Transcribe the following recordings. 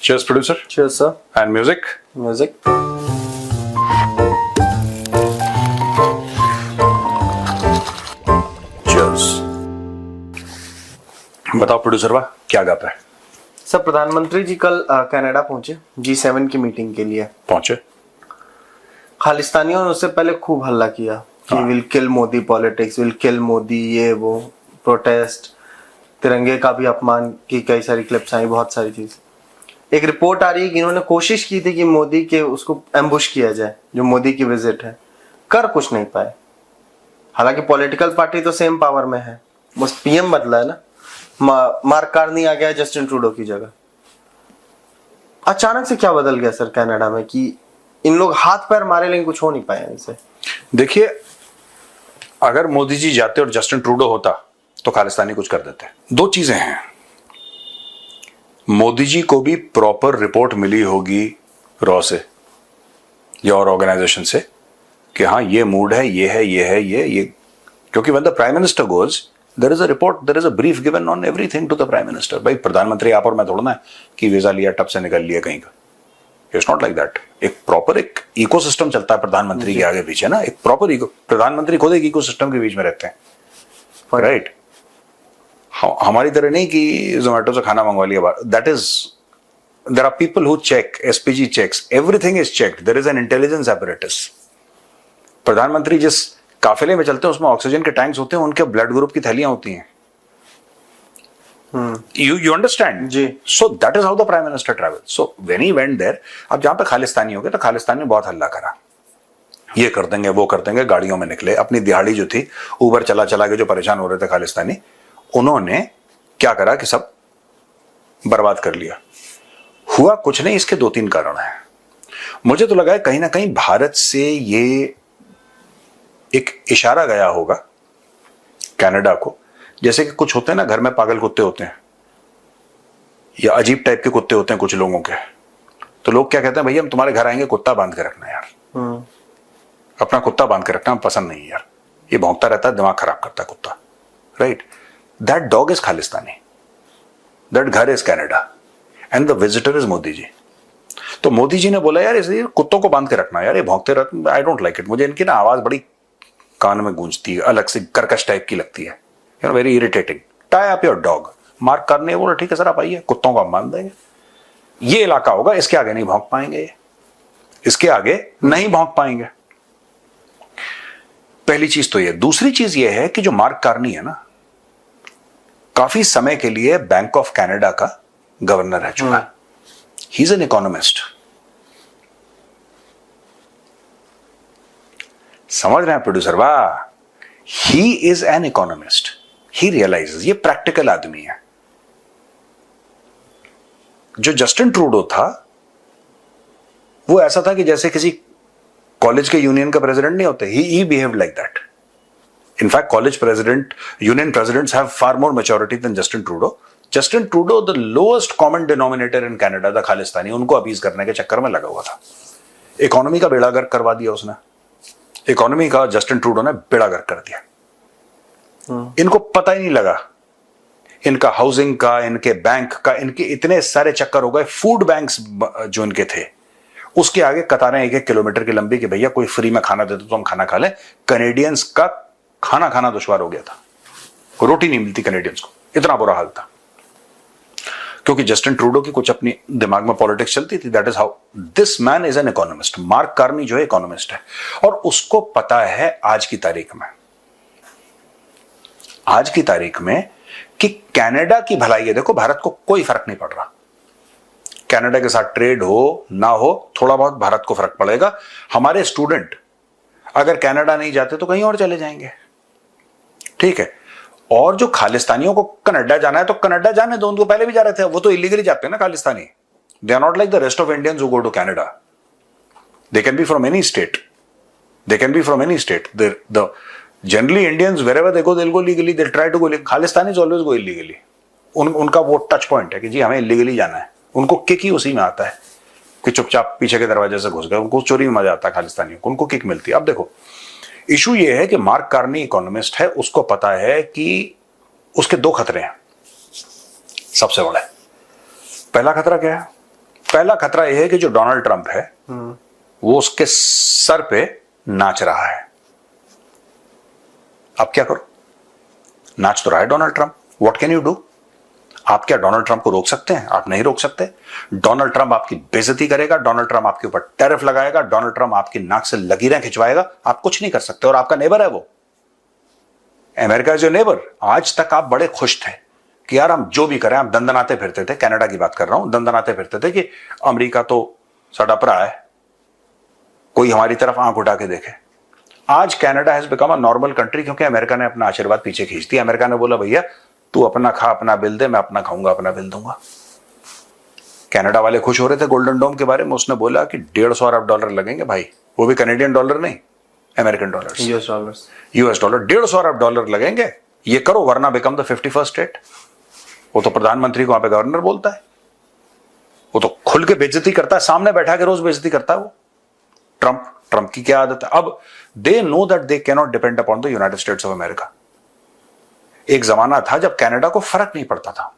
Cheers, producer. Cheers, sir. And music. Music. Cheers. बताओ producer वाह क्या गाता है? सर, प्रधानमंत्री जी कल कनाडा पहुंचे G7 की मीटिंग के लिए। पहुंचे। खालिस्तानियों ने उससे पहले खूब हल्ला किया कि will kill Modi politics, will kill Modi, ये वो प्रोटेस्ट, तिरंगे का भी अपमान की कई सारी क्लिप्स आई, बहुत सारी चीज। एक रिपोर्ट आ रही है कि इन्होंने कोशिश की थी कि मोदी के उसको एम्बुश किया जाए, जो मोदी की विजिट है, कर कुछ नहीं पाए। हालांकि पॉलिटिकल पार्टी तो सेम पावर में है, बस पीएम बदला है ना। मार्क कार्नी आ गया है जस्टिन ट्रूडो की जगह। अचानक से क्या बदल गया सर कनाडा में कि इन लोग हाथ पैर मारे लेकिन कुछ हो नहीं पाया इनसे? देखिए, अगर मोदी जी जाते और जस्टिन ट्रूडो होता तो खालिस्तानी कुछ कर देते। दो चीजें हैं, मोदी जी को भी प्रॉपर रिपोर्ट मिली होगी रॉ से या और ऑर्गेनाइजेशन से कि हाँ ये मूड है, ये है, ये है, ये क्योंकि when the prime minister goes there is a report, there is a brief given on everything to the prime minister. भाई प्रधानमंत्री आप और मैं थोड़ा ना कि वीजा लिया टप से निकल लिया कहीं का, इट्स नॉट लाइक दैट। एक प्रॉपर एक इकोसिस्टम चलता है प्रधानमंत्री के आगे पीछे ना, एक प्रॉपर प्रधानमंत्री खुद एक इकोसिस्टम के बीच में रहते हैं, राइट? हमारी तरह नहीं कि जोमेटो से खाना मंगवा लिया, that is there are people who check, SPG checks, everything is checked, there is an intelligence apparatus। प्रधानमंत्री जिस काफिले में चलते हैं उसमें ऑक्सीजन के टैंक्स होते हैं, उनके ब्लड ग्रुप की थैलियां होती हैं। You understand? Ji. So that is how the prime minister traveled. So when he went there, अब जहां पे खालिस्तानी हो गए तो खालिस्तानी ने बहुत हल्ला करा, ये कर देंगे वो कर देंगे, गाड़ियों में निकले, अपनी दिहाड़ी जो थी ऊबर चला चला के जो परेशान हो रहे थे खालिस्तानी, उन्होंने क्या करा कि सब बर्बाद कर लिया। हुआ कुछ नहीं, इसके दो तीन कारण हैं। मुझे तो लगा है कहीं ना कहीं भारत से ये एक इशारा गया होगा कनाडा को, जैसे कि कुछ होते हैं ना घर में पागल कुत्ते होते हैं या अजीब टाइप के कुत्ते होते हैं कुछ लोगों के, तो लोग क्या कहते हैं, भैया हम तुम्हारे घर आएंगे, कुत्ता बांध के रखना यार, अपना कुत्ता बांध के रखना हम पसंद नहीं यार, ये भौंकता रहता है, दिमाग खराब करता है कुत्ता, right? That dog is Khalistani, that ghar is Canada and the visitor is Modi ji. तो मोदी जी ने बोला यार इसे कुत्तों को बांध के रखना यार, ये भौंकते रहते, आई डोंट लाइक इट, मुझे इनकी ना आवाज बड़ी कान में गूंजती है, अलग से कर्कश टाइप की लगती है, you know, very irritating. Tie up your dog. Mark करने बोला ठीक है सर आप आइए, कुत्तों को हम बांध देंगे, ये इलाका होगा, इसके आगे नहीं भौंक पाएंगे, इसके आगे नहीं भौंक पाएंगे। पहली चीज तो ये। दूसरी चीज ये है कि जो मार्क कार्नी है ना, काफी समय के लिए बैंक ऑफ कनाडा का गवर्नर रह चुका है, ही इज एन इकोनॉमिस्ट। समझ रहे हैं प्रोड्यूसर वाह? He is an economist, he realizes, ये प्रैक्टिकल आदमी है। जो जस्टिन ट्रूडो था वो ऐसा था कि जैसे किसी कॉलेज के यूनियन का प्रेसिडेंट नहीं होते, he behaved like that. In fact college president, union presidents have far more maturity than Justin Trudeau. Justin Trudeau the lowest common denominator in Canada था खालिस्तानी, उनको अपीज करने के चक्कर में लगा हुआ था। इकोनॉमी का बेड़ा गर्क करवा दिया उसने, इकोनॉमी का जस्टिन ट्रूडो ने बेड़ा गर्क कर दिया। इनको पता ही नहीं लगा, इनका हाउसिंग का, इनके बैंक का, इनके इतने सारे चक्कर हो गए। फूड बैंक्स जो इनके थे उसके आगे कतारें 1-1 किलोमीटर की लंबी कि भैया कोई फ्री में खाना देते तो हम खाना खा लें। कैनेडियंस का खाना खाना दुश्वार हो गया था, रोटी नहीं मिलती कैनेडियंस को, इतना बुरा हाल था, क्योंकि जस्टिन ट्रूडो की कुछ अपनी दिमाग में पॉलिटिक्स चलती थी। That is how this man is an economist. Mark Carney जो है इकोनॉमिस्ट है, और उसको पता है आज की तारीख में कि कनाडा की भलाई है। देखो भारत को कोई फर्क नहीं पड़ रहा, कनाडा के साथ ट्रेड हो ना हो, थोड़ा बहुत भारत को फर्क पड़ेगा। हमारे स्टूडेंट अगर कनाडा नहीं जाते तो कहीं और चले जाएंगे, ठीक है? और जो खालिस्तानियों को कनाडा जाना है तो कनाडा जाने दो, उनको पहले भी जा रहे थे, वो तो इलीगली जाते हैं ना Khalistani. They are not like the rest of Indians who go to Canada, they can be from any state, they can be from any state. The generally Indians wherever they go they'll go legally, they'll try to go legally. Khalistanis always go illegally. उनका वो touch point है कि जी हमें illegally जाना है, उनको kick ही उसी में आता है कि चुपचाप पीछे के दरवाजे से घुस गए, उनको चोरी में मजा आता है खालिस्तानियों को, उनको किक मिलती है। अब देखो इशू ये है कि मार्क कार्नी इकोनॉमिस्ट है, उसको पता है कि उसके दो खतरे हैं सबसे बड़े। पहला खतरा क्या है पहला खतरा यह है कि जो डोनाल्ड ट्रंप है वो उसके सर पे नाच रहा है। अब क्या करो? नाच तो रहा है Donald Trump, what can you do? आप क्या डोनाल्ड ट्रंप को रोक सकते हैं? आप नहीं रोक सकते। डोनाल्ड ट्रंप आपकी बेइज्जती करेगा, डोनाल्ड ट्रंप आपके ऊपर टैरिफ लगाएगा, डोनाल्ड ट्रंप आपकी नाक से लकीरें खिंचवाएगा, आप कुछ नहीं कर सकते। और आपका नेबर है वो, अमेरिका इज योर नेबर। आज तक आप बड़े खुश थे कि यार हम जो भी करें, आप दंदनाते फिरते थे, कनाडा की बात कर रहा हूं, दंदनाते फिरते थे कि अमेरिका तो साडा भरा है, कोई हमारी तरफ आंख उठा के देखे। आज Canada has become a normal country क्योंकि अमेरिका ने अपना आशीर्वाद पीछे खींच दिया। अमेरिका ने बोला भैया तू अपना खा, अपना बिल दे, मैं अपना खाऊंगा, अपना बिल दूंगा। कनाडा वाले खुश हो रहे थे गोल्डन डोम के बारे में। उसने बोला कि $150 अरब लगेंगे भाई, वो भी कनेडियन डॉलर नहीं, अमेरिकन डॉलर, यूएस डॉलर। $150 अरब लगेंगे, ये करो वरना बिकम द 51st स्टेट। वो तो प्रधानमंत्री को वहां पे गवर्नर बोलता है, वो तो खुल के बेइज्जती करता है, सामने बैठा के रोज बेइज्जती करता है वो। ट्रंप की क्या आदत है? अब they know that they can not depend upon the United states of America. एक जमाना था जब कनाडा को फर्क नहीं पड़ता था,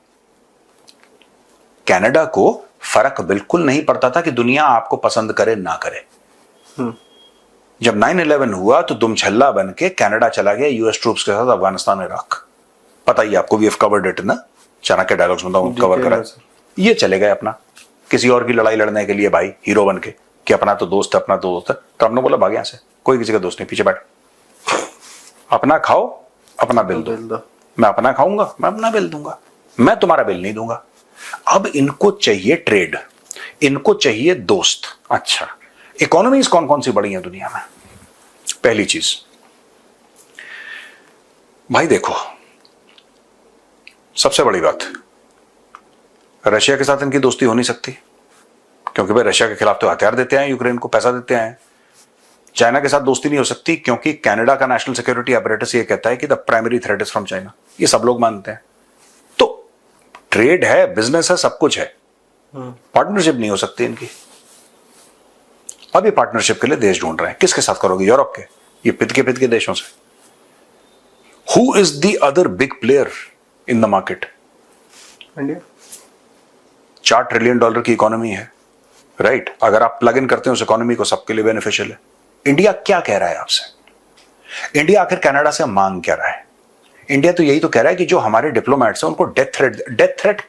कनाडा को फर्क बिल्कुल नहीं पड़ता था कि दुनिया आपको पसंद करे ना करे। जब 9/11 हुआ तो दुमछल्ला बन के कनाडा चला गया यूएस ट्रूप्स के साथ अफगानिस्तान इराक। पता ही आपको, वी हैव कवर्ड इट ना, चाणक्य डायलॉग्स में कवर करा। ये चले गए अपना किसी और की लड़ाई लड़ने के लिए भाई, हीरो बन के कि अपना तो दोस्त है, अपना तो दोस्त है। ट्रंप ने बोला भाग यहां से, कोई किसी का दोस्त नहीं, पीछे बैठ, अपना खाओ, अपना बिल दो। मैं अपना खाऊंगा, मैं अपना बिल दूंगा, मैं तुम्हारा बिल नहीं दूंगा। अब इनको चाहिए ट्रेड, इनको चाहिए दोस्त। अच्छा, इकोनॉमीज कौन कौन सी बड़ी हैं दुनिया में? पहली चीज भाई देखो, सबसे बड़ी बात, रशिया के साथ इनकी दोस्ती हो नहीं सकती क्योंकि भाई रशिया के खिलाफ तो हथियार देते हैं, यूक्रेन को पैसा देते हैं। चाइना के साथ दोस्ती नहीं हो सकती क्योंकि कनाडा का नेशनल सिक्योरिटी अपरेटस ये कहता है कि the primary threat is from China. ये सब लोग मानते हैं। तो ट्रेड है, बिजनेस है, सब कुछ है, पार्टनरशिप नहीं हो सकती इनकी। अब ये पार्टनरशिप के लिए देश ढूंढ रहे हैं। किसके साथ करोगे? यूरोप के, ये पिद के देशों से। Who is the other big player in the market? India. $4 trillion की इकोनॉमी है, राइट? अगर आप प्लग इन करते हैं उस इकोनॉमी को, सबके लिए बेनिफिशियल है। इंडिया क्या कह रहा है आपसे? इंडिया आखिर कनाडा से मांग क्या रहा है? इंडिया तो यही तो कह रहा है कि जो हमारे डिप्लोमेट्स हैं उनको death threat.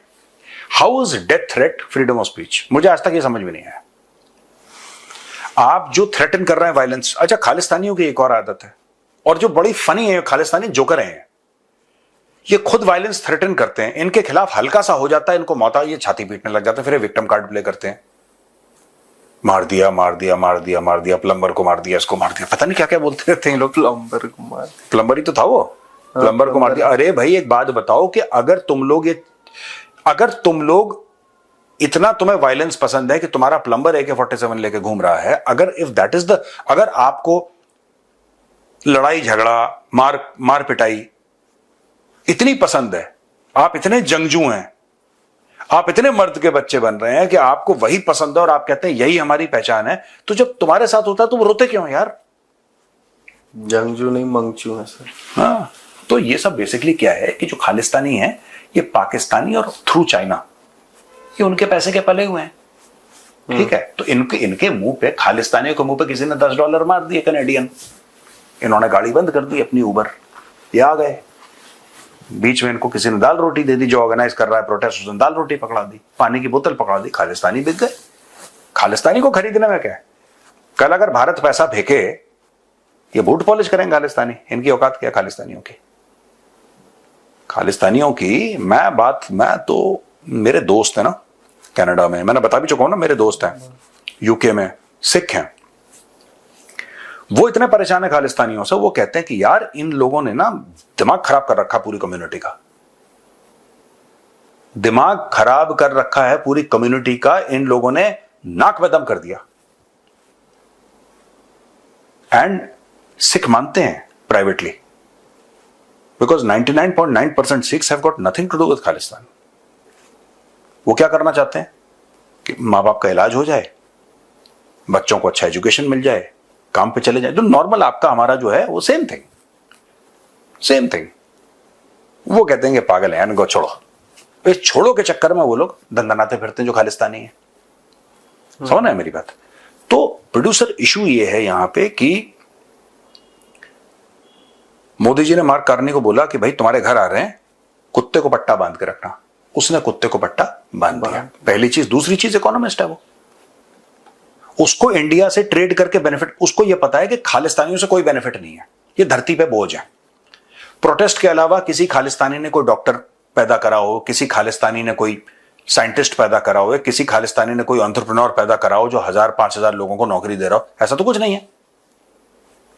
How is death threat freedom of speech? मुझे आज तक ये समझ में नहीं आया। आप जो थ्रेटन कर रहे हैं वायलेंस। अच्छा, खालिस्तानियों की एक और आदत है, और जो बड़ी फनी है, खालिस्तानी जोकर हैं, ये खुद वायलेंस थ्रेटन करते हैं, इनके खिलाफ हल्का सा हो जाता है, इनको मौत, ये छाती पीटने लग जाते हैं, फिर विक्टिम कार्ड प्ले करते हैं। मार दिया, प्लम्बर को मार दिया, इसको मार दिया, पता नहीं क्या क्या बोलते रहते हैं लोग। प्लम्बर ही तो था वो, प्लम्बर को मार दिया। अरे भाई एक बात बताओ कि अगर तुम लोग इतना तुम्हें वायलेंस पसंद है कि तुम्हारा प्लम्बर AK-47 लेके घूम रहा है, अगर आपको लड़ाई झगड़ा, मार पिटाई इतनी पसंद है, आप इतने जंगजू हैं, आप इतने मर्द के बच्चे बन रहे हैं कि आपको वही पसंद है और आप कहते हैं यही हमारी पहचान है, तो जब तुम्हारे साथ होता है तो वो रोते क्यों यार? जंगजू नहीं, मंगचू है सर। हाँ, तो ये सब बेसिकली क्या है कि जो खालिस्तानी है, ये पाकिस्तानी और थ्रू चाइना, ये उनके पैसे के पले हुए हैं। ठीक है, तो इनके मुंह पे, खालिस्तानियों के मुंह पे किसी ने $10 मार दिए कनेडियन, इन्होंने गाड़ी बंद कर दी अपनी उबर, ये आ गए। बीच में इनको किसी ने दाल रोटी दे दी, जो ऑर्गेनाइज कर रहा है प्रोटेस्ट, उसने दाल रोटी पकड़ा दी, पानी की बोतल पकड़ा दी, खालिस्तानी बिक गए। खालिस्तानी को खरीदने में क्या है? कल अगर भारत पैसा फेंके, ये बूट पॉलिश करेंगे खालिस्तानी। इनकी औकात क्या खालिस्तानियों की मैं तो, मेरे दोस्त है ना कनाडा में, मैंने बता भी चुका हूं ना, मेरे दोस्त हैं यूके में, सिख हैं, वो इतने परेशान है खालिस्तानियों से। वो कहते हैं कि यार इन लोगों ने ना दिमाग खराब कर रखा पूरी कम्युनिटी का, दिमाग खराब कर रखा है पूरी कम्युनिटी का, इन लोगों ने नाक में दम कर दिया। एंड सिख मानते हैं privately, because 99.9% Sikhs have got nothing to do with Khalistan. वो क्या करना चाहते हैं कि माँ बाप का इलाज हो जाए, बच्चों को अच्छा एजुकेशन मिल जाए, काम पे चले जाए, जो नॉर्मल आपका हमारा जो है वो सेम थिंग। वो कहते हैं कि पागल है, इनको छोड़ो। इस छोड़ो के चक्कर में वो लोग दंदनाते फिरते हैं जो खालिस्तानी है। समझ रहे हैं मेरी बात? तो प्रोड्यूसर इशू ये है यहां पे कि मोदी जी ने मार्क कार्नी को बोला कि भाई तुम्हारे घर आ रहे हैं, कुत्ते को पट्टा बांध के रखना। उसने कुत्ते को पट्टा बांध दिया, पहली चीज। दूसरी चीज, इकोनॉमिस्ट है वो, उसको इंडिया से ट्रेड करके बेनिफिट, उसको यह पता है कि खालिस्तानियों से कोई बेनिफिट नहीं है, ये धरती पे बोझ है। प्रोटेस्ट के अलावा किसी खालिस्तानी ने कोई डॉक्टर पैदा करा हो, किसी खालिस्तानी ने कोई साइंटिस्ट पैदा करा हो, किसी खालिस्तानी ने कोई एंटरप्रेन्योर पैदा करा हो जो 1000-5000 लोगों को नौकरी दे रहा हो, ऐसा तो कुछ नहीं है।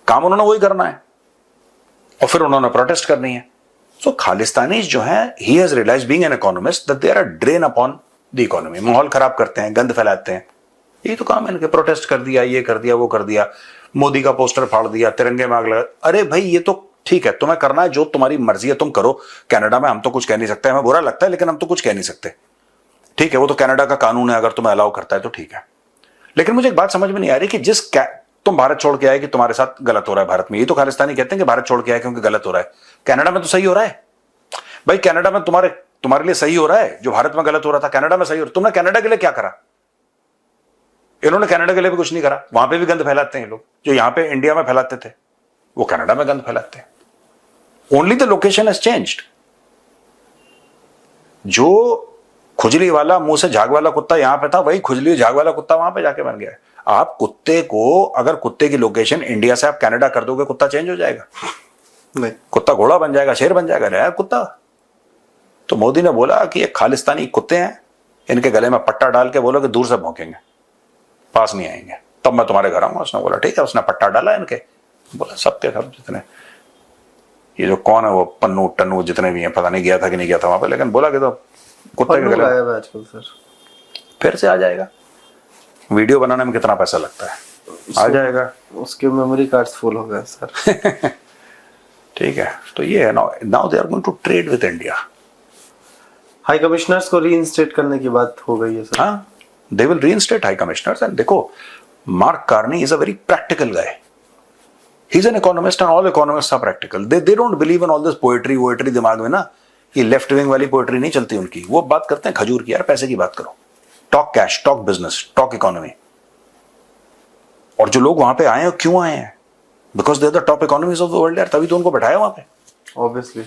काम उन्होंने वही करना है और फिर उन्होंने प्रोटेस्ट करनी है। सो खालिस्तानी जो है, he has realized being an economist that they are a drain upon the economy. माहौल खराब करते हैं, गंद फैलाते हैं, यही तो काम है इनके। प्रोटेस्ट कर दिया, ये कर दिया, वो कर दिया, मोदी का पोस्टर फाड़ दिया, तिरंगे में आग लगा। अरे भाई ये तो ठीक है, तुम्हें करना है जो तुम्हारी मर्जी है तुम करो। कनाडा में हम तो कुछ कह नहीं सकते, हमें बुरा लगता है लेकिन हम तो कुछ कह नहीं सकते, ठीक है, वो तो कनाडा का कानून है, अगर तुम्हें अलाउ करता है तो ठीक है। लेकिन मुझे एक बात समझ में नहीं आ रही कि तुम भारत छोड़ के आए कि तुम्हारे साथ गलत हो रहा है भारत में। ये तो खालिस्तानी कहते हैं कि भारत छोड़ के आए क्योंकि गलत हो रहा है। कनाडा में तो सही हो रहा है भाई, कनाडा में तुम्हारे लिए सही हो रहा है जो भारत में गलत हो रहा था, कनाडा में सही हो रहा है। तुमने कनाडा के लिए क्या करा? इन्होंने कनाडा के लिए भी कुछ नहीं करा। वहां पे भी गंद फैलाते हैं लोग, जो यहां पे इंडिया में फैलाते थे वो कनाडा में गंद फैलाते हैं। Only the location has changed. जो खुजली वाला, मुंह से झाग वाला कुत्ता यहां पे था, वही खुजली झाग वाला कुत्ता वहां पे जाके बन गया है। आप कुत्ते को, अगर कुत्ते की लोकेशन इंडिया से आप कनाडा कर दोगे, कुत्ता चेंज हो जाएगा? नहीं, कुत्ता घोड़ा बन जाएगा, शेर बन जाएगा यार कुत्ता। तो मोदी ने बोला कि ये खालिस्तानी कुत्ते हैं, इनके गले में पट्टा डाल के बोलो कि दूर से भौंकेंगे, पास नहीं आएंगे, तब मैं तुम्हारे घर आऊंगा। उसने बोला ठीक है, उसने पट्टा डाला इनके, बोला सबके सब जितने, ये जो कौन है वो पन्नू टन्नू जितने भी हैं, पता नहीं गया था कि नहीं गया था वहां पे, लेकिन बोला कि तो कुत्ते के गले में आजकल सर फिर से आ जाएगा। वीडियो बनाने में कितना पैसा लगता है, आ जाएगा, उसके मेमोरी कार्ड्स फुल हो गए सर। ठीक है। तो ये है, now they are going to trade with India. High commissioners को रीइंस्टेट करने की बात हो गई है सर। हाँ, they will reinstate high commissioners. And देखो, Mark Carney is a very practical guy. He is an economist and all economists are practical. They don't believe in all this poetry दिमाग में ना, ये लेफ्ट विंग वाली poetry नहीं चलती उनकी। वो बात करते हैं खजूर की, यार पैसे की बात करो, talk cash, talk business, talk economy. और जो लोग वहां पे आए हैं, क्यों आए हैं? Because they are the top economies of the world यार, तभी तो उनको बैठाया वहां पे। ऑब्वियसली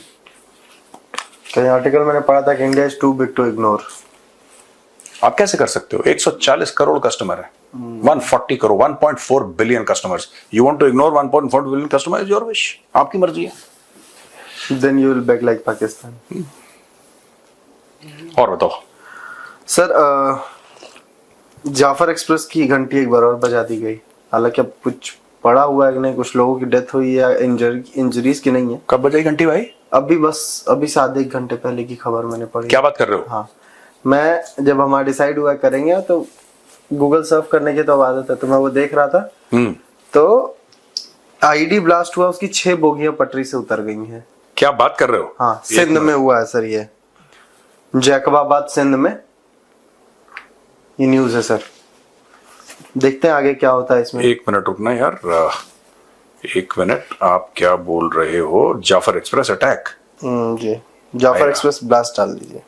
कई आर्टिकल मैंने पढ़ा था कि India is too big to ignore. आप कैसे कर सकते हो? 140 करोड़ कस्टमर है, 140 crore, 1.4 billion customers. You want to ignore 1.4 billion customer, is your wish, आपकी मर्जी है। Then you will back like Pakistan. और बताओ सर, जाफर एक्सप्रेस की घंटी एक बार और बजा दी गई। हालांकि अब कुछ पड़ा हुआ है कि नहीं, कुछ लोगों की डेथ हुई है, इंजरीज की नहीं है। कब बजाई घंटी भाई? अभी से आधे एक घंटे पहले की खबर मैंने पढ़ी। क्या बात कर रहे हो? हाँ, मैं जब हमारा डिसाइड हुआ करेंगे तो गूगल सर्फ करने की तो अब आदत है, तो मैं वो देख रहा था। तो आईडी ब्लास्ट हुआ, उसकी 6 बोगियां पटरी से उतर गई हैं। क्या बात कर रहे हो? हाँ, सिंध में हुआ है सर, ये जैकबाबाद सिंध में ये न्यूज है सर। देखते हैं आगे क्या होता है इसमें। एक मिनट रुकना यार, एक मिनट, आप क्या बोल रहे हो? Jaffar Express attack? जी, जाफर एक्सप्रेस ब्लास्ट डाल दीजिए।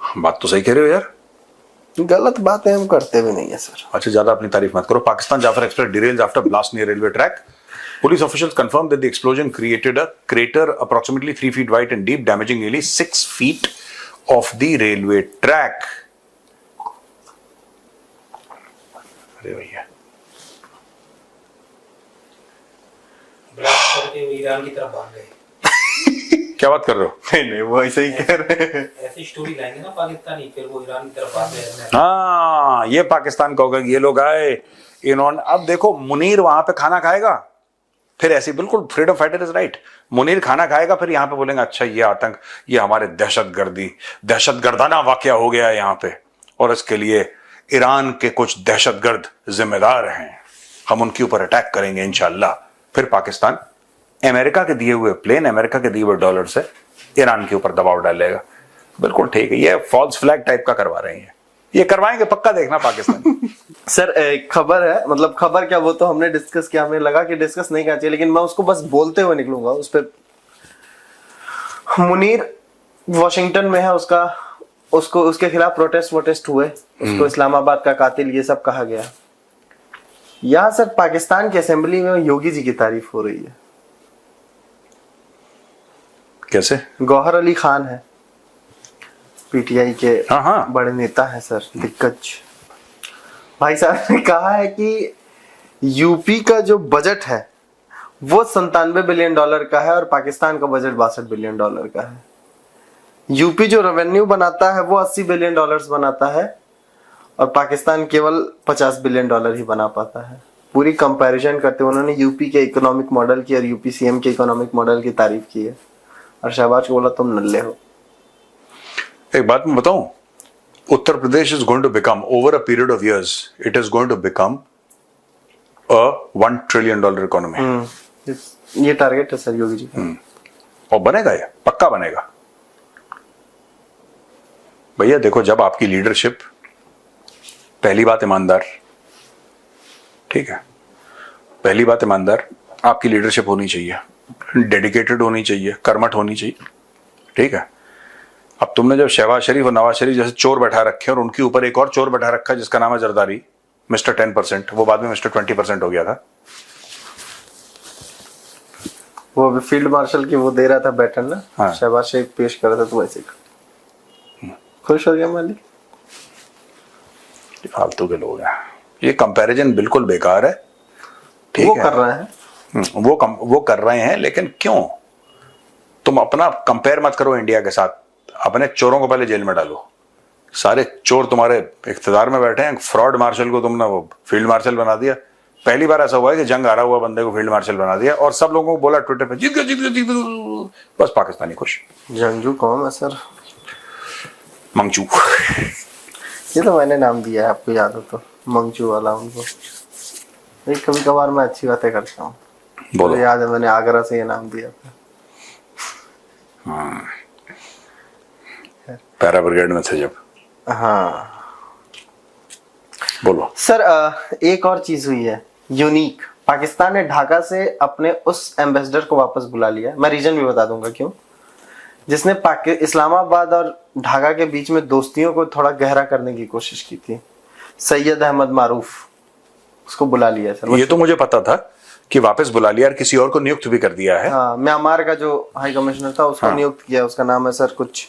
बात तो सही कह रहे हो यार, गलत बातें हम करते भी नहीं है सर। अच्छा, ज्यादा अपनी तारीफ मत करो। Pakistan Jaffar express derails after blast near railway track. Police officials confirmed that the explosion created a crater approximately 3 feet wide and deep, damaging nearly 6 feet of the railway track. अरे भैया, ब्लास्ट करके ईरान की तरफ भाग गए। क्या बात कर रहे हो? नहीं, वो ऐसे ही कह रहे हैं। ऐसी स्टोरी लाएंगे ना पाकिस्तानी, फिर वो ईरान की तरफ भाग गए। हाँ, ये पाकिस्तान का होगा कि ये लोग आए, इन्होंने, अब देखो मुनीर वहां पे खाना खाएगा, फिर ऐसी बिल्कुल freedom fighter is right, Munir खाना खाएगा, फिर यहाँ पे बोलेंगे अच्छा ये आतंक, ये हमारे दहशतगर्दाना वाकया हो गया है यहाँ पे, और इसके लिए ईरान के कुछ दहशतगर्द जिम्मेदार हैं, हम उनके ऊपर अटैक करेंगे इंशाल्लाह। फिर पाकिस्तान अमेरिका के दिए हुए प्लेन, अमेरिका के दिए हुए डॉलर से ईरान के ऊपर दबाव डालेगा। बिल्कुल ठीक है, ये फॉल्स फ्लैग टाइप का करवा रहे हैं, ये करवाएंगे पक्का, देखना पाकिस्तान। सर, एक खबर है, मतलब खबर क्या, वो तो हमने डिस्कस किया, हमें लगा कि डिस्कस नहीं करना चाहिए, लेकिन मैं उसको बस बोलते हुए निकलूंगा उस पर। मुनीर वॉशिंगटन में है, उसका उसको उसके खिलाफ प्रोटेस्ट हुए, उसको इस्लामाबाद का कातिल ये सब कहा गया। यहाँ सर पाकिस्तान की असेंबली में योगी जी की तारीफ हो रही है। कैसे? गौहर अली खान है, पीटीआई के हाँ। बड़े नेता है सर, दिग्गज भाई साहब ने कहा है कि यूपी का जो बजट है वो 97 बिलियन डॉलर का है और पाकिस्तान का बजट 62 बिलियन डॉलर का है। यूपी जो रेवेन्यू बनाता है वो 80 बिलियन डॉलर्स बनाता है और पाकिस्तान केवल 50 बिलियन डॉलर ही बना पाता है। पूरी कंपैरिजन करते हुए उन्होंने यूपी के इकोनॉमिक मॉडल की और यूपी सीएम के इकोनॉमिक मॉडल की तारीफ की है और शहबाज को बोला तुम नल्ले हो। एक बात मैं बताऊं, Uttar Pradesh is going to become over a period of years, it is going to become a $1 trillion economy. ये टारगेट है सर योगी जी का। और बनेगा, ये पक्का बनेगा भैया। देखो, जब आपकी लीडरशिप, पहली बात ईमानदार, ठीक है, पहली बात ईमानदार, आपकी लीडरशिप होनी चाहिए, डेडिकेटेड होनी चाहिए, कर्मठ होनी चाहिए, ठीक है। अब तुमने जब शहबाज शरीफ और नवाज शरीफ जैसे चोर बैठा रखे और उनके ऊपर एक और चोर बैठा रखा जिसका नाम है जरदारी, मिस्टर 10%, वो बाद में मिस्टर 20% हो गया था। वो अभी फील्ड मार्शल की वो दे रहा था बैठन ना, हाँ। शहबाज शरीफ पेश कर रहा था तो वैसे खुश हो गया मालिक। फालतू के लोग हैं, ये कंपैरिजन बिल्कुल बेकार है, ठीक वो है। कर रहा है, वो कर रहे हैं, लेकिन क्यों? तुम अपना कंपेयर मत करो इंडिया के साथ, अपने चोरों को पहले जेल में डालो। सारे चोर तुम्हारे इख्तिदार में बैठे हैं, फ्रॉड मार्शल को तुमने वो फील्ड मार्शल बना दिया। पहली बार ऐसा हुआ है कि जंग हारा हुआ बंदे को फील्ड मार्शल बना दिया और सब लोगों को बोला ट्विटर पे, जीत गए, बस पाकिस्तानी खुश। जंगजू कौन है सर? मंगचू। ये तो मैंने नाम दिया है, आपको याद हो तो, मंगचू वाला उनको। कभी कभार मैं अच्छी बातें करता हूँ, बोलो। याद है मैंने आगरा से ये नाम दिया था। पैरा ब्रिगेड में थे जब। हाँ बोलो सर, एक और चीज हुई है यूनिक। पाकिस्तान ने ढाका से अपने उस एम्बेसडर को वापस बुला लिया। मैं रीजन भी बता दूंगा क्यों। जिसने इस्लामाबाद और ढाका के बीच में दोस्तियों को थोड़ा गहरा करने की कोशिश की थी, सैयद अहमद मारूफ, उसको बुला लिया सर। ये तो मुझे पता था कि वापस बुला लिया और किसी और को नियुक्त भी कर दिया है। हाँ, म्यांमार का जो हाई कमिश्नर था उसको नियुक्त किया। उसका नाम है सर कुछ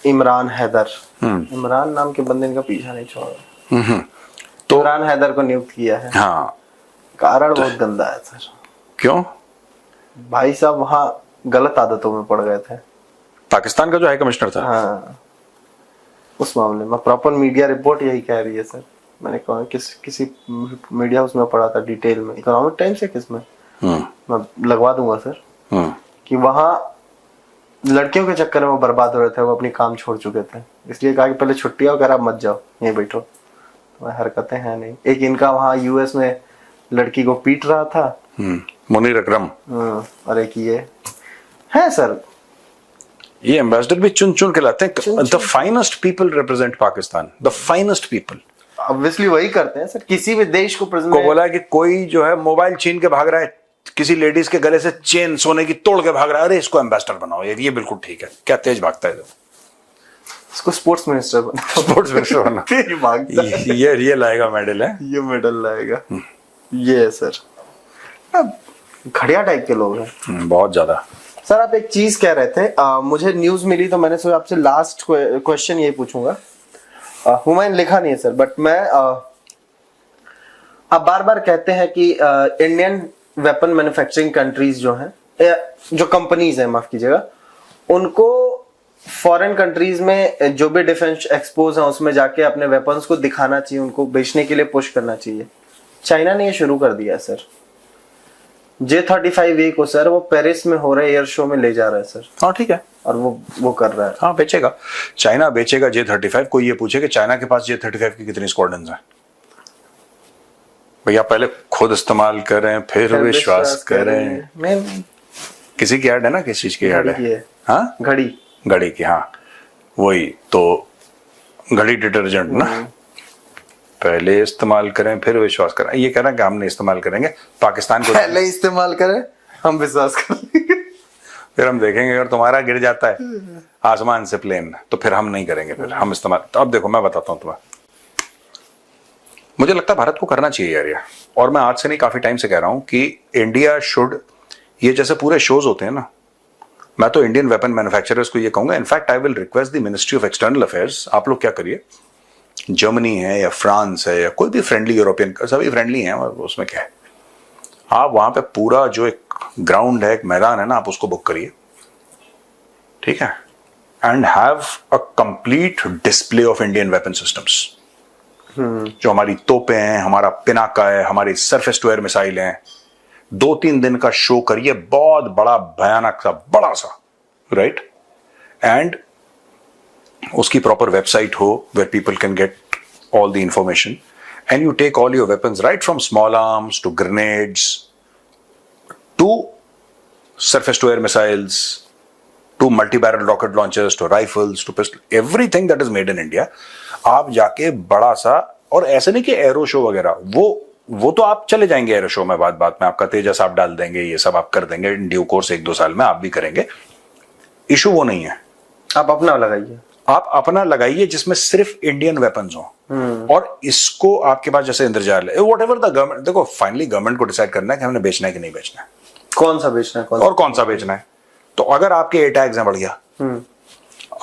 इमरान हैदर। इमरान नाम के बंदे इनका पीछा नहीं छोड़ा। तो इमरान हैदर को नियुक्त किया है। हाँ, कारण बहुत गंदा है सर। क्यों? भाई साहब वहाँ गलत आदतों में पड़ गए थे। पाकिस्तान का जो हाई कमिश्नर था, हाँ, उस मामले में प्रॉपर मीडिया रिपोर्ट यही कह रही है सर। मैंने कहा किसी मीडिया हाउस में पढ़ा था डिटेल में, इकोनॉमिक टाइम्स है किसमें, मैं लगवा दूंगा सर, कि वहाँ लड़कियों के चक्कर में वो बर्बाद हो रहे थे। वो अपनी काम छोड़ चुके थे, इसलिए कहा कि पहले छुट्टी आओ, कर आप मत जाओ, यहीं बैठो। तो हरकतें हैं नहीं। एक इनका वहाँ यूएस में लड़की को पीट रहा था, मुनीर अकरम। और एक ये है सर, ये एम्बेसडर भी चुन चुन के लाते हैं। The finest people represent Pakistan, the finest people. Obviously वही करते हैं सर, किसी भी देश को को बोला कि कोई जो है मोबाइल छीन के भाग रहा है, किसी लेडीज के गले से चेन सोने की तोड़ के भाग रहा है, अरे इसको एम्बेसडर बनाओ, ये बिल्कुल ठीक है। क्या तेज भागता है, इसको स्पोर्ट्स मिनिस्टर बनाओ। स्पोर्ट्स मिनिस्टर बना। तेज भागता है। ये लाएगा मेडल है, ये मेडल लाएगा। ये है सर, घड़िया टाइप के लोग हैं बहुत ज्यादा। सर आप एक चीज कह रहे थे, मुझे न्यूज मिली तो मैंने सोचा आपसे लास्ट क्वेश्चन यही पूछूंगा। हुमायूं लिखा नहीं है सर, बट मैं आप बार बार कहते हैं कि इंडियन वेपन मैन्युफैक्चरिंग कंट्रीज जो हैं, जो कंपनीज हैं माफ कीजिएगा, उनको फॉरेन कंट्रीज में जो भी डिफेंस एक्सपोज है उसमें जाके अपने वेपन्स को दिखाना चाहिए, उनको बेचने के लिए पुश करना चाहिए। चाइना ने ये शुरू कर दिया है सर। J-35A को सर वो पेरिस में हो रहे एयर शो में ले जा रहा है सर। हाँ ठीक है, और वो कर रहा है। हाँ बेचेगा, चाइना बेचेगा J-35। कोई ये पूछे कि चाइना के पास J-35 की कितनी स्क्वाड्रन्स हैं? भैया पहले खुद इस्तेमाल करें फिर विश्वास करें। मैं किसी की ऐड है ना, किस चीज की ऐड है? हाँ, घड़ी की। हाँ वही तो, घड़ी डिटर्जेंट ना, पहले इस्तेमाल करें फिर विश्वास करें। ये कह रहे हैं कि हमने इस्तेमाल करेंगे, पाकिस्तान को पहले इस्तेमाल करें हम विश्वास करेंगे। फिर हम देखेंगे अगर तुम्हारा गिर जाता है आसमान से प्लेन तो फिर हम नहीं करेंगे, फिर हम इस्तेमाल। तो अब देखो मैं बताता हूँ तुम्हें, मुझे लगता है भारत को करना चाहिए यार ये, और मैं आज से नहीं काफी टाइम से कह रहा हूं कि इंडिया शुड, ये जैसे पूरे शोज होते हैं ना, मैं तो इंडियन वेपन मैन्युफैक्चरर्स को ये कहूंगा, in fact I will request the ministry of external affairs, आप लोग क्या करिए, जर्मनी है या फ्रांस है या कोई भी फ्रेंडली यूरोपियन, सभी फ्रेंडली हैं, उसमें क्या है, आप वहां पे पूरा जो एक ग्राउंड है, एक मैदान है ना, आप उसको बुक करिए, ठीक है, and have a complete display of Indian weapon systems, जो हमारी तोपें हैं, हमारा पिनाका है, हमारी सरफेस टू एयर मिसाइल हैं, 2-3 दिन का शो करिए, बहुत बड़ा भयानक सा बड़ा सा, राइट, एंड उसकी प्रॉपर वेबसाइट हो where people can get all the information, and you take all your weapons right from small arms to grenades to surface to air missiles to multi-barrel rocket launchers to rifles to pistol, everything that is made in India, आप जाके बड़ा सा, और ऐसे नहीं कि arrow show वगैरह, वो तो आप चले जाएंगे एरो शो में, बात में आपका तेजस आप डाल देंगे, ये सब आप कर देंगे इन ड्यू कोर्स, 1-2 साल में आप भी करेंगे, इशू वो नहीं है, आप अपना लगाइए, आप अपना लगाइए जिसमें सिर्फ इंडियन वेपन्स हो, और इसको आपके पास जैसे इंद्रजाल है, वट एवर द गवर्नमेंट, देखो फाइनली गवर्नमेंट को डिसाइड करना है कि हमने बेचना है कि नहीं बेचना है, कौन सा बेचना है, कौन सा बेचना है। तो अगर आपके ए टैग्स हैं बढ़िया,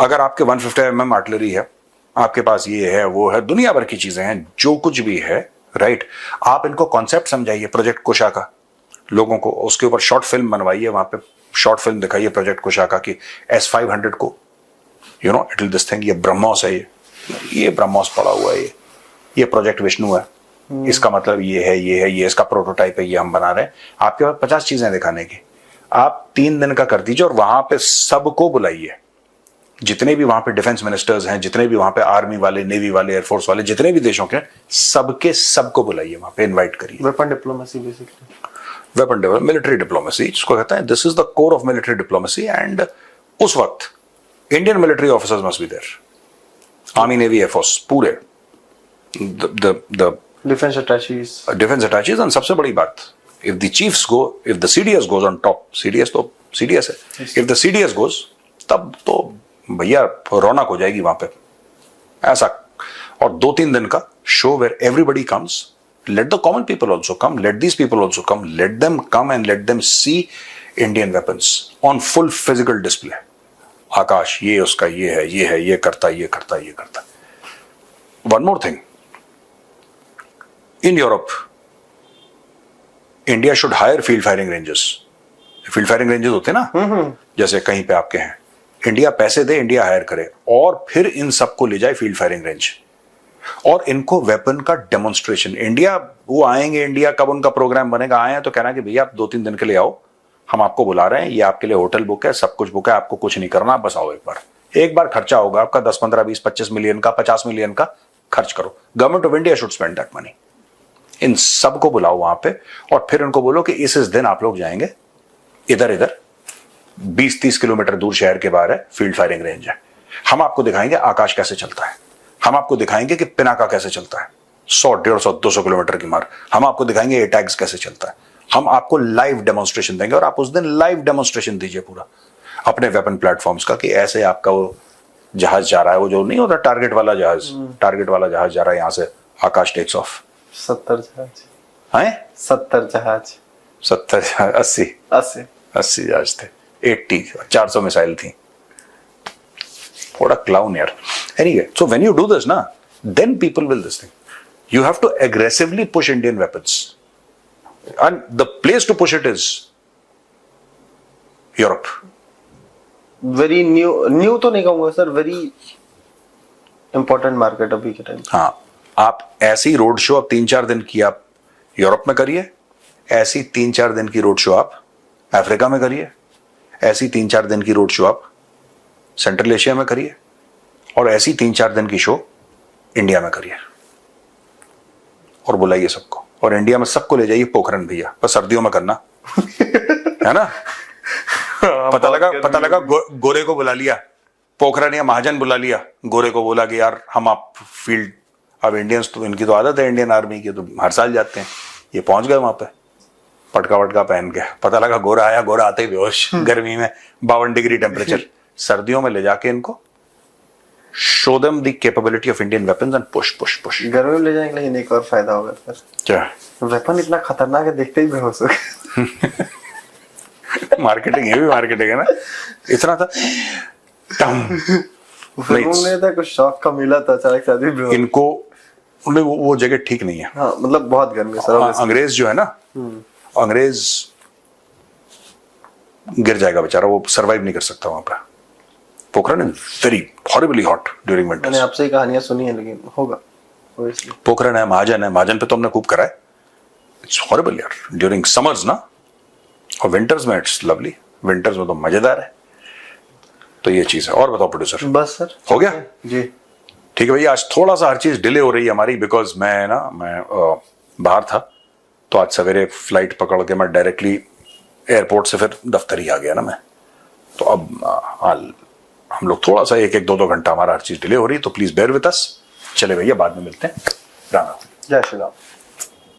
अगर आपके 150 mm आर्टिलरी है, आपके पास ये है वो है, दुनिया भर की चीजें हैं, जो कुछ भी है, राइट, आप इनको कॉन्सेप्ट समझाइए प्रोजेक्ट कोशाका लोगों को, उसके ऊपर शॉर्ट फिल्म बनवाइए, वहां पे शॉर्ट फिल्म दिखाइए प्रोजेक्ट कोशाका की, S-500 को, you know, it will this thing, ये ब्रह्मोस है, ये ब्रह्मोस पड़ा हुआ है, ये प्रोजेक्ट विष्णु है, इसका मतलब ये है, ये इसका प्रोटोटाइप है, ये हम बना रहे हैं, आपके पास 50 चीजें दिखाने की, आप 3 दिन का कर दीजिए, और वहां पे सबको बुलाइए, जितने भी वहां पे डिफेंस मिनिस्टर्स हैं, जितने भी वहां पे आर्मी वाले, नेवी वाले, एयरफोर्स वाले, जितने भी देशों के, सबको बुलाइए, वहां पे इनवाइट करिए। Weapon diplomacy basically, weapon military diplomacy जिसको कहते हैं, this is the core of military diplomacy, and उस वक्त Indian military officers must be there, army, navy, air force, पूरे द डिफेंस अटैचीज, एंड सबसे बड़ी बात, if the chiefs go, if the CDS goes on top, CDS तो CDS है, if the CDS goes, तब तो भैया रौनक हो जाएगी वहां पे, ऐसा। और 2-3 दिन का show where everybody comes, let the common people also come, let these people also come, let them come and let them see Indian weapons on full physical display, आकाश ये उसका ये है, ये करता, ये करता, ये करता। One more thing, in Europe India should higher field firing ranges, field firing ranges होते हैं ना, जैसे कहीं पे आपके हैं, इंडिया पैसे दे, इंडिया हायर करे, और फिर इन सबको ले जाए फील्ड फायरिंग रेंज, और इनको वेपन का डेमोन्स्ट्रेशन, इंडिया वो आएंगे, इंडिया कब उनका प्रोग्राम बनेगा, आए हैं तो कहना कि भैया आप 2-3 दिन के लिए आओ, हम आपको बुला रहे हैं, ये आपके लिए होटल बुक है, सब कुछ बुक है, आपको कुछ नहीं करना, बस आओ एक बार खर्चा होगा आपका 10, 15, 20, 25 मिलियन का, 50 मिलियन का खर्च करो, government of India should spend that money, इन सबको बुलाओ वहां पे, और फिर उनको बोलो कि इस दिन आप लोग जाएंगे इधर 20-30 किलोमीटर दूर शहर के बाहर है फील्ड फायरिंग रेंज है, हम आपको दिखाएंगे आकाश कैसे चलता है, हम आपको दिखाएंगे कि पिनाका कैसे चलता है, 100, 150, 200 किलोमीटर की मार, हम आपको दिखाएंगे ए टैग्स कैसे चलता है, हम आपको लाइव डेमोन्स्ट्रेशन देंगे, और आप उस दिन लाइव डेमोन्स्ट्रेशन दीजिए पूरा अपने वेपन प्लेटफॉर्म्स का, कि ऐसे आपका वो जहाज जा रहा है, वो जो नहीं होता टारगेट वाला जहाज जा रहा है, यहां से आकाश टेक्स ऑफ, 70 जहाज हैं, 70 जहाज, 80 जहाज थे, 80, 400 मिसाइल थी, थोड़ा क्लाउन यार। Anyway, so when you do this ना, then people will this thing. You have to aggressively push Indian weapons, and the place to push it is Europe. Very new तो नहीं कहूंगा सर, वेरी इंपॉर्टेंट मार्केट अभी के time. हाँ, आप ऐसी road show अब 3-4 दिन की आप यूरोप में करिए, ऐसी 3-4 दिन की रोड शो आप अफ्रीका में करिए, ऐसी 3-4 दिन की रोड शो आप सेंट्रल एशिया में करिए, और ऐसी 3-4 दिन की शो इंडिया में करिए, और बुलाइए सबको, और इंडिया में सबको ले जाइए पोखरन भैया, बस सर्दियों में करना है ना। पता लगा गोरे को बुला लिया, पोखरन या महाजन बुला लिया, गोरे को बोला कि यार हम आप फील्ड, अब इंडियंस तो इनकी तो आदत है, इंडियन आर्मी की तो हर साल जाते हैं, ये पहुंच गए वहां पे, पटका वटका पहन के, पता लगा गोरा आया, गोरा आते ही बेहोश, गर्मी में 52 डिग्री टेम्परेचर। सर्दियों में ले जाके इनको show them the capability of Indian weapons and push push push. गर्मी में ले जाने के लिए एक और फायदा होगा सर, क्या? वेपन इतना खतरनाक है, देखते ही बेहोश हो गए। मार्केटिंग, ये भी मार्केटिंग है ना, इतना था टम। फिल्मों में था कुछ शौक का मिला था, अचानक से आदमी बेहोश। इनको वो जगह ठीक नहीं है। हाँ मतलब बहुत गर्मी है सर। अंग्रेज जो है ना, अंग्रेज गिर जाएगा बेचारा, वो सरवाइव नहीं कर सकता वहां पर। Pokhran is very horribly hot during मैंने विंटर्स। आपसे ही कहानियां सुनी है, लेकिन होगा obviously। पोखरण है, महाजन पे तो हमने खूब करा है। इट्स हॉरिबल यार ड्यूरिंग समर्स ना, और विंटर्स में इट्स लवली। विंटर्स में तो मजेदार है। तो ये चीज है। और बताओ प्रोड्यूसर, बस सर हो गया? जी ठीक है भैया, आज थोड़ा सा हर चीज डिले हो रही है हमारी, बिकॉज मैं बाहर था, तो आज सवेरे फ्लाइट पकड़ के मैं डायरेक्टली एयरपोर्ट से फिर दफ्तर ही आ गया ना मैं। तो अब हम लोग थोड़ा सा 1-2 घंटा हमारा हर चीज डिले हो रही है, तो प्लीज बेयर विद अस। चले भैया, बाद में मिलते हैं। राम राम। जय श्री राम।